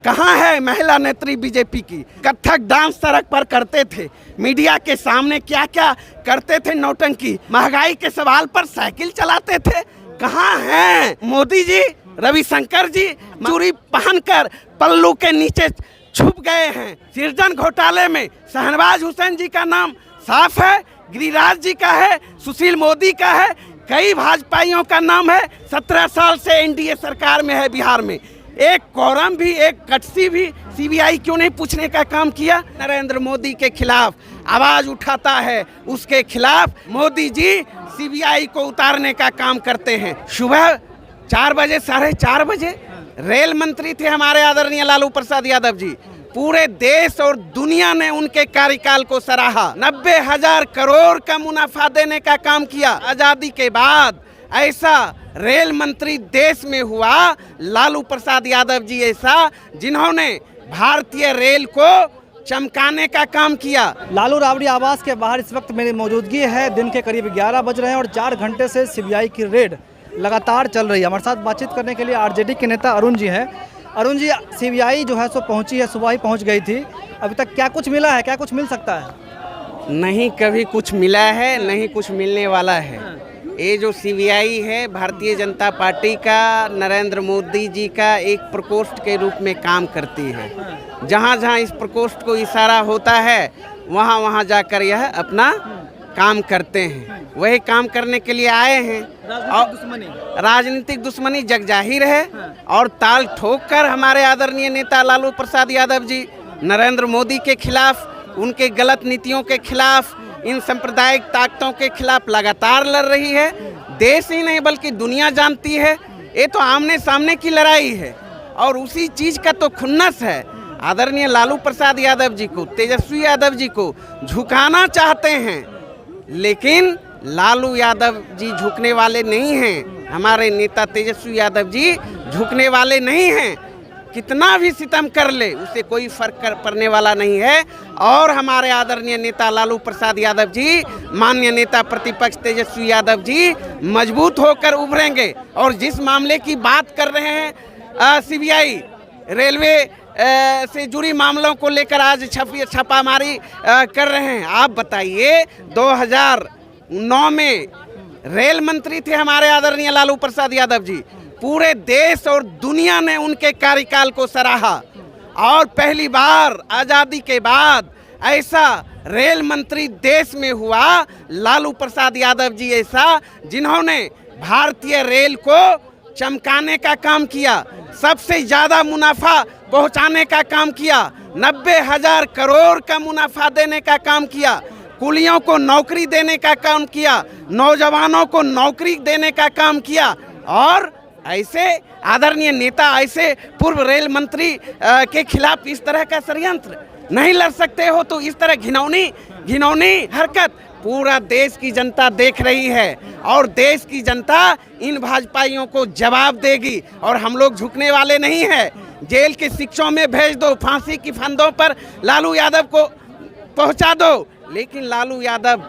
कहाँ है महिला नेत्री बीजेपी की? कथक डांस सड़क पर करते थे, मीडिया के सामने क्या क्या करते थे नौटंकी, महंगाई के सवाल पर साइकिल चलाते थे। कहाँ हैं मोदी जी? रविशंकर जी चूड़ी पहनकर पल्लू के नीचे छुप गए हैं। सृजन घोटाले में शहनवाज हुसैन जी का नाम साफ है, गिरिराज जी का है, सुशील मोदी का है, कई भाजपाइयों का नाम है। 17 साल से एनडीए सरकार में है बिहार में। एक कोरम भी, एक कटसी भी सीबीआई क्यों नहीं पूछने का काम किया? नरेंद्र मोदी के खिलाफ आवाज उठाता है, उसके खिलाफ मोदी जी सीबीआई को उतारने का काम करते हैं। सुबह 4 बजे, 4:30 बजे रेल मंत्री थे हमारे आदरणीय लालू प्रसाद यादव जी। पूरे देश और दुनिया ने उनके कार्यकाल को सराहा। 90,000 करोड़ का मुनाफा देने का काम किया। आजादी के बाद ऐसा रेल मंत्री देश में हुआ लालू प्रसाद यादव जी, ऐसा जिन्होंने भारतीय रेल को चमकाने का काम किया। लालू राबड़ी आवास के बाहर इस वक्त मेरी मौजूदगी है। दिन के करीब 11 बज रहे हैं और 4 घंटे से सीबीआई की रेड लगातार चल रही है। हमारे साथ बातचीत करने के लिए आरजेडी के नेता अरुण जी हैं। अरुण जी, सीबीआई जो है सो पहुंची है, सुबह ही पहुंच गई थी। अभी तक क्या कुछ मिला है, क्या कुछ मिल सकता है? नहीं कभी कुछ मिला है, नहीं कुछ मिलने वाला है। ये जो सीबीआई है भारतीय जनता पार्टी का, नरेंद्र मोदी जी का एक प्रकोष्ठ के रूप में काम करती है। जहाँ जहाँ इस प्रकोष्ठ को इशारा होता है वहाँ वहाँ जाकर यह अपना काम करते हैं। वही काम करने के लिए आए हैं। राजनीतिक दुश्मनी जग जाहिर है और ताल ठोक कर हमारे आदरणीय नेता लालू प्रसाद यादव जी नरेंद्र मोदी के खिलाफ, उनके गलत नीतियों के खिलाफ, इन सांप्रदायिक ताकतों के खिलाफ लगातार लड़ रही है। देश ही नहीं बल्कि दुनिया जानती है। ये तो आमने सामने की लड़ाई है और उसी चीज का तो खुन्नस है। आदरणीय लालू प्रसाद यादव जी को, तेजस्वी यादव जी को झुकाना चाहते हैं, लेकिन लालू यादव जी झुकने वाले नहीं हैं। हमारे नेता तेजस्वी यादव जी झुकने वाले नहीं हैं। कितना भी सितम कर ले उसे कोई फर्क पड़ने वाला नहीं है। और हमारे आदरणीय नेता लालू प्रसाद यादव जी, माननीय नेता प्रतिपक्ष तेजस्वी यादव जी मजबूत होकर उभरेंगे। और जिस मामले की बात कर रहे हैं सीबीआई, रेलवे से जुड़ी मामलों को लेकर आज छापामारी कर रहे हैं। आप बताइए, 2009 में रेल मंत्री थे हमारे आदरणीय लालू प्रसाद यादव जी। पूरे देश और दुनिया ने उनके कार्यकाल को सराहा और पहली बार आज़ादी के बाद ऐसा रेल मंत्री देश में हुआ लालू प्रसाद यादव जी, ऐसा जिन्होंने भारतीय रेल को चमकाने का काम किया, सबसे ज़्यादा मुनाफा पहुंचाने का काम किया, 90,000 करोड़ का मुनाफा देने का काम किया, कुलियों को नौकरी देने का काम किया, नौजवानों को नौकरी देने का काम किया। और ऐसे आदरणीय नेता, ऐसे पूर्व रेल मंत्री के खिलाफ इस तरह का षड्यंत्र नहीं लड़ सकते हो तो इस तरह घिनौनी हरकत पूरा देश की जनता देख रही है और देश की जनता इन भाजपाइयों को जवाब देगी। और हम लोग झुकने वाले नहीं हैं। जेल के शिक्षों में भेज दो, फांसी की फंदों पर लालू यादव को पहुंचा दो, लेकिन लालू यादव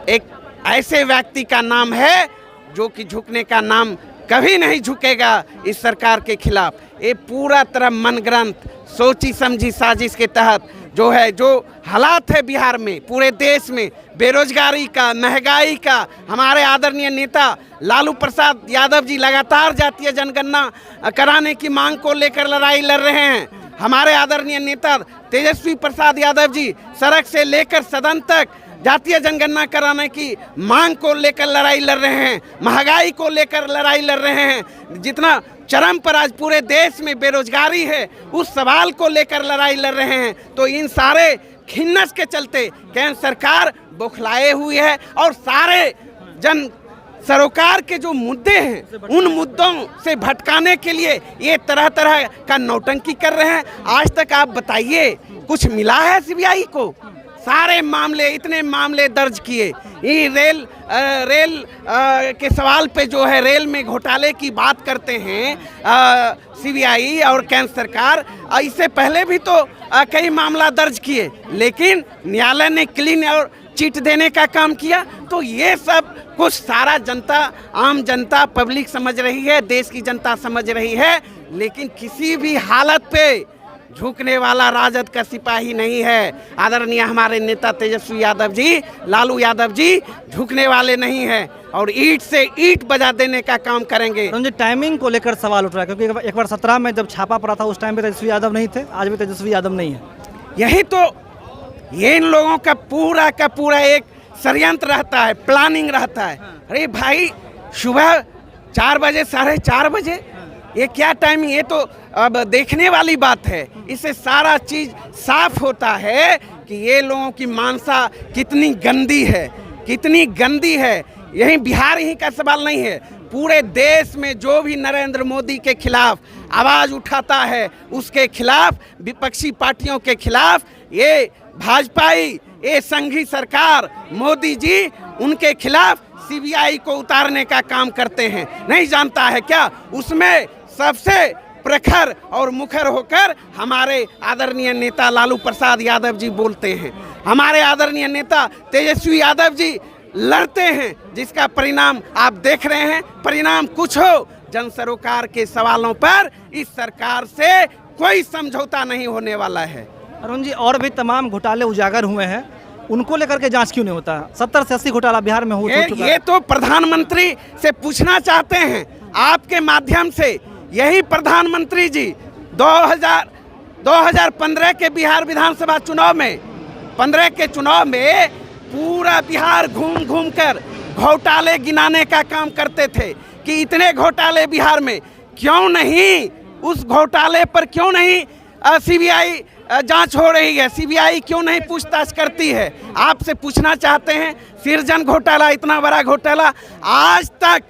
एक ऐसे व्यक्ति का नाम है जो कि झुकने का नाम कभी नहीं झुकेगा इस सरकार के खिलाफ। ये पूरा तरह मनगढ़ंत, सोची समझी साजिश के तहत जो है, जो हालात है बिहार में, पूरे देश में बेरोजगारी का, महंगाई का, हमारे आदरणीय नेता लालू प्रसाद यादव जी लगातार जातीय जनगणना कराने की मांग को लेकर लड़ाई लड़ रहे हैं। हमारे आदरणीय नेता तेजस्वी प्रसाद यादव जी सड़क से लेकर सदन तक जातीय जनगणना कराने की मांग को लेकर लड़ाई लड़ रहे हैं, महंगाई को लेकर लड़ाई लड़ रहे हैं। जितना चरम पर आज पूरे देश में बेरोजगारी है, उस सवाल को लेकर लड़ाई लड़ रहे हैं। तो इन सारे खिन्नस के चलते केंद्र सरकार बौखलाए हुई है और सारे जन सरोकार के जो मुद्दे हैं उन मुद्दों से भटकाने के लिए ये तरह तरह का नौटंकी कर रहे हैं। आज तक आप बताइए कुछ मिला है सीबीआई को? सारे मामले, इतने मामले दर्ज किए। ये रेल के सवाल पे जो है, रेल में घोटाले की बात करते हैं सीबीआई और केंद्र सरकार। इससे पहले भी तो कई मामला दर्ज किए, लेकिन न्यायालय ने क्लीन और चिट देने का काम किया। तो ये सब कुछ सारा जनता, आम जनता, पब्लिक समझ रही है, देश की जनता समझ रही है, लेकिन किसी भी हालत पे झुकने वाला राजद का सिपाही नहीं है। आदरणीय हमारे नेता तेजस्वी यादव जी, लालू यादव जी झुकने वाले नहीं हैं और ईंट से ईंट बजा देने का काम करेंगे। अरुण जी, टाइमिंग को लेकर सवाल उठ रहा है क्योंकि एक बार 17 में जब छापा पड़ा था उस टाइम पे तेजस्वी यादव नहीं थे, आज भी तेजस्वी यादव नहीं है। यही तो ये इन लोगों का पूरा एक षड्यंत्र रहता है, प्लानिंग रहता है। अरे भाई, सुबह 4 बजे 4:30 बजे, ये क्या टाइमिंग? ये तो अब देखने वाली बात है। इससे सारा चीज साफ होता है कि ये लोगों की मानसा कितनी गंदी है, कितनी गंदी है। यही बिहार ही का सवाल नहीं है, पूरे देश में जो भी नरेंद्र मोदी के खिलाफ आवाज उठाता है, उसके खिलाफ, विपक्षी पार्टियों के खिलाफ, ये भाजपाई, ये संघी सरकार, मोदी जी, उनके खिलाफ सीबीआई को उतारने का काम करते हैं। नहीं जानता है क्या? उसमें सबसे प्रखर और मुखर होकर हमारे आदरणीय नेता लालू प्रसाद यादव जी बोलते हैं। हमारे आदरणीय नेता तेजस्वी यादव जी लड़ते हैं, जिसका परिणाम आप देख रहे हैं। परिणाम कुछ हो, जन सरोकार के सवालों पर इस सरकार से कोई समझौता नहीं होने वाला है। अरुण जी, और भी तमाम घोटाले उजागर हुए हैं, उनको लेकर के जांच क्यों नहीं होता? 70 से 80 घोटाला बिहार में हो चुका है। ये तो प्रधानमंत्री से पूछना चाहते हैं आपके माध्यम से। यही प्रधानमंत्री जी 2015 के बिहार विधानसभा चुनाव में, 15 के चुनाव में पूरा बिहार घूम घूम कर घोटाले गिनाने का काम करते थे कि इतने घोटाले बिहार में, क्यों नहीं उस घोटाले पर क्यों नहीं सीबीआई जांच हो रही है? सीबीआई क्यों नहीं पूछताछ करती है? आपसे पूछना चाहते हैं। सृजन घोटाला, इतना बड़ा घोटाला, आज तक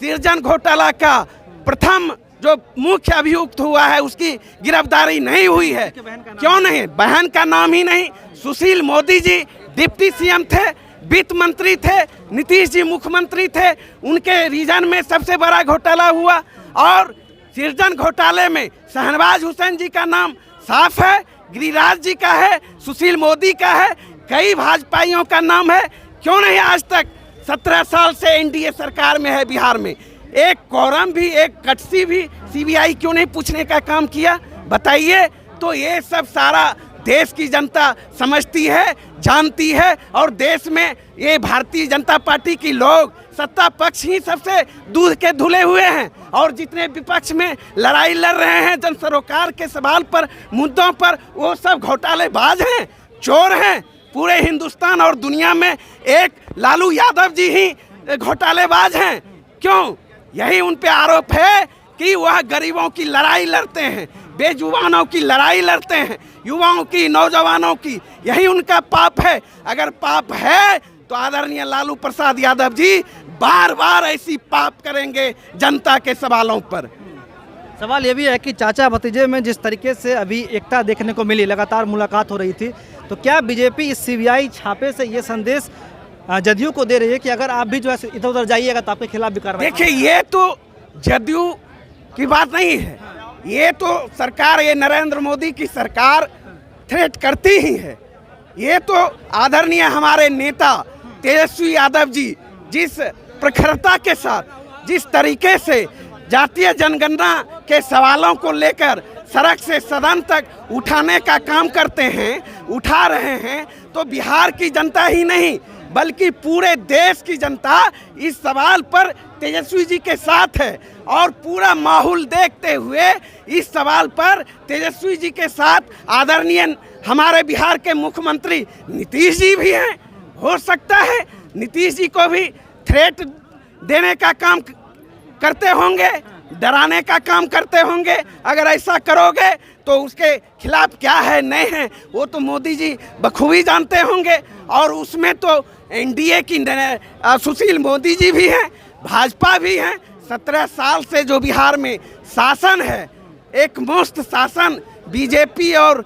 सृजन घोटाला का प्रथम जो मुख्य अभियुक्त हुआ है उसकी गिरफ्तारी नहीं हुई है। क्यों नहीं? बहन का नाम ही नहीं। सुशील मोदी जी डिप्टी सीएम थे, वित्त मंत्री थे, नीतीश जी मुख्यमंत्री थे, उनके रीजन में सबसे बड़ा घोटाला हुआ। और सृजन घोटाले में शहनवाज हुसैन जी का नाम साफ है, गिरिराज जी का है, सुशील मोदी का है, कई भाजपाइयों का नाम है। क्यों नहीं आज तक 17 साल से एनडीए सरकार में है बिहार में, एक कोरम भी, एक कटसी भी सीबीआई क्यों नहीं पूछने का काम किया? बताइए। तो ये सब सारा देश की जनता समझती है, जानती है। और देश में ये भारतीय जनता पार्टी की लोग, सत्ता पक्ष ही सबसे दूध के धुले हुए हैं, और जितने विपक्ष में लड़ाई लड़ रहे हैं जन सरोकार के सवाल पर, मुद्दों पर, वो सब घोटालेबाज हैं, चोर हैं। पूरे हिंदुस्तान और दुनिया में एक लालू यादव जी ही घोटालेबाज हैं। क्यों? यही उन पे आरोप है कि वह गरीबों की लड़ाई लड़ते हैं, बेजुबानों की लड़ाई लड़ते हैं, युवाओं की, नौजवानों की। यही उनका पाप है। अगर पाप है तो आदरणीय लालू प्रसाद यादव जी बार बार ऐसी पाप करेंगे जनता के सवालों पर। सवाल ये भी है कि चाचा भतीजे में जिस तरीके से अभी एकता देखने को मिली, लगातार मुलाकात हो रही थी, तो क्या बीजेपी इस सीबीआई छापे से ये संदेश जदयू को दे रही है कि अगर आप भी जो है इधर उधर जाइएगा तो आपके खिलाफ भी कार्रवाई? देखिए, ये तो जदयू की बात नहीं है, ये तो सरकार, ये नरेंद्र मोदी की सरकार थ्रेट करती ही है। ये तो आदरणीय हमारे नेता तेजस्वी यादव जी जिस प्रखरता के साथ, जिस तरीके से जातीय जनगणना के सवालों को लेकर सड़क से सदन तक उठाने का काम करते हैं, उठा रहे हैं, तो बिहार की जनता ही नहीं बल्कि पूरे देश की जनता इस सवाल पर तेजस्वी जी के साथ है। और पूरा माहौल देखते हुए इस सवाल पर तेजस्वी जी के साथ आदरणीय हमारे बिहार के मुख्यमंत्री नीतीश जी भी हैं। हो सकता है नीतीश जी को भी थ्रेट देने का काम करते होंगे, डराने का काम करते होंगे। अगर ऐसा करोगे तो उसके खिलाफ क्या है, नहीं है, वो तो मोदी जी बखूबी जानते होंगे। और उसमें तो एनडीए की सुशील मोदी जी भी हैं, भाजपा भी हैं। 17 साल से जो बिहार में शासन है, एक मुफ्त शासन बीजेपी और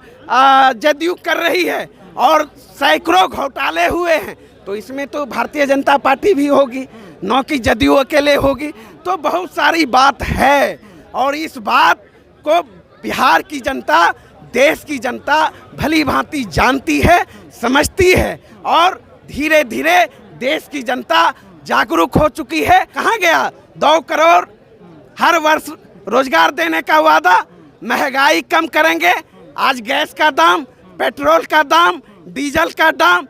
जदयू कर रही है, और सैकड़ों घोटाले हुए हैं। तो इसमें तो भारतीय जनता पार्टी भी होगी, न कि जदयू अकेले होगी। तो बहुत सारी बात है, और इस बात को बिहार की जनता, देश की जनता भली भांति जानती है, समझती है। और धीरे धीरे देश की जनता जागरूक हो चुकी है। कहाँ गया 2 करोड़ हर वर्ष रोजगार देने का वादा? महंगाई कम करेंगे, आज गैस का दाम, पेट्रोल का दाम, डीजल का दाम,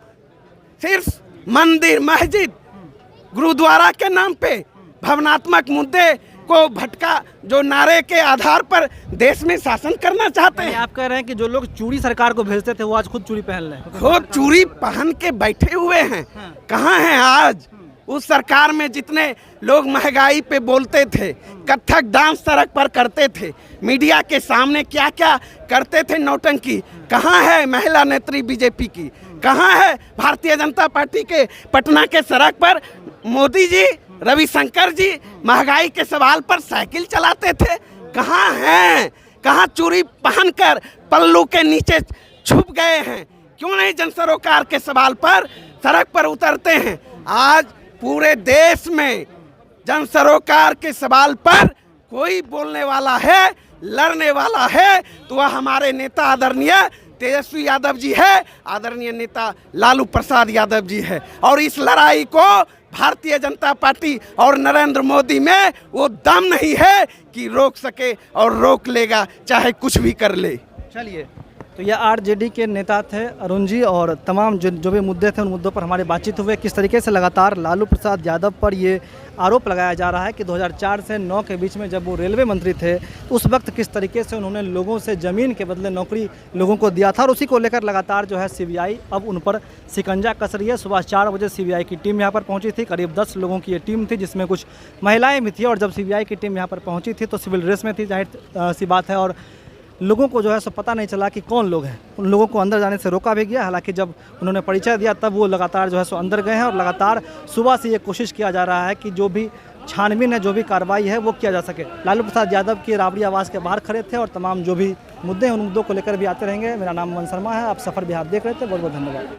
सिर्फ मंदिर, मस्जिद, गुरुद्वारा के नाम पे भावनात्मक मुद्दे को भटका जो नारे के आधार पर देश में शासन करना चाहते हैं। आप कह रहे हैं कि जो लोग चूड़ी सरकार को भेजते थे वो आज खुद चूड़ी पहन रहे हैं। खुद चूड़ी पहन के बैठे हुए हैं। कहाँ हैं आज? उस सरकार में जितने लोग महंगाई पे बोलते थे, कथक डांस सड़क पर करते थे, मीडिया के सामने क्या क्या करते थे नौटंकी, कहाँ है महिला नेत्री बीजेपी की? कहाँ है भारतीय जनता पार्टी के पटना के सड़क पर मोदी जी, रविशंकर जी महंगाई के सवाल पर साइकिल चलाते थे? कहाँ हैं? कहाँ चूड़ी पहनकर पल्लू के नीचे छुप गए हैं? क्यों नहीं जन सरोकार के सवाल पर सड़क पर उतरते हैं? आज पूरे देश में जन सरोकार के सवाल पर कोई बोलने वाला है, लड़ने वाला है तो वह हमारे नेता आदरणीय तेजस्वी यादव जी है, आदरणीय नेता लालू प्रसाद यादव जी है। और इस लड़ाई को भारतीय जनता पार्टी और नरेंद्र मोदी में वो दम नहीं है कि रोक सके, और रोक लेगा चाहे कुछ भी कर ले। चलिए, तो ये आरजेडी के नेता थे अरुण जी, और तमाम जो भी मुद्दे थे उन मुद्दों पर हमारी बातचीत हुए। किस तरीके से लगातार लालू प्रसाद यादव पर ये आरोप लगाया जा रहा है कि 2004 से 9 के बीच में जब वो रेलवे मंत्री थे तो उस वक्त किस तरीके से उन्होंने लोगों से ज़मीन के बदले नौकरी लोगों को दिया था, और उसी को लेकर लगातार जो है सीबीआई अब उन पर शिकंजा कस रही है। सुबह 4 बजे सीबीआई की टीम यहाँ पर पहुँची थी, करीब 10 लोगों की ये टीम थी जिसमें कुछ महिलाएँ भी थी, और जब सीबीआई की टीम यहाँ पर पहुँची थी तो सिविल ड्रेस में थी, जाहिर सी बात है, और लोगों को जो है सो पता नहीं चला कि कौन लोग हैं। उन लोगों को अंदर जाने से रोका भी गया, हालांकि जब उन्होंने परिचय दिया तब वो लगातार जो है सो अंदर गए हैं, और लगातार सुबह से ये कोशिश किया जा रहा है कि जो भी छानबीन है, जो भी कार्रवाई है वो किया जा सके। लालू प्रसाद यादव के राबड़ी आवास के बाहर खड़े थे, और तमाम जो भी मुद्दे हैं उन मुद्दों को लेकर भी आते रहेंगे। मेरा नाम मन शर्मा है, आप सफ़र बिहार देख रहे थे। बहुत बहुत धन्यवाद।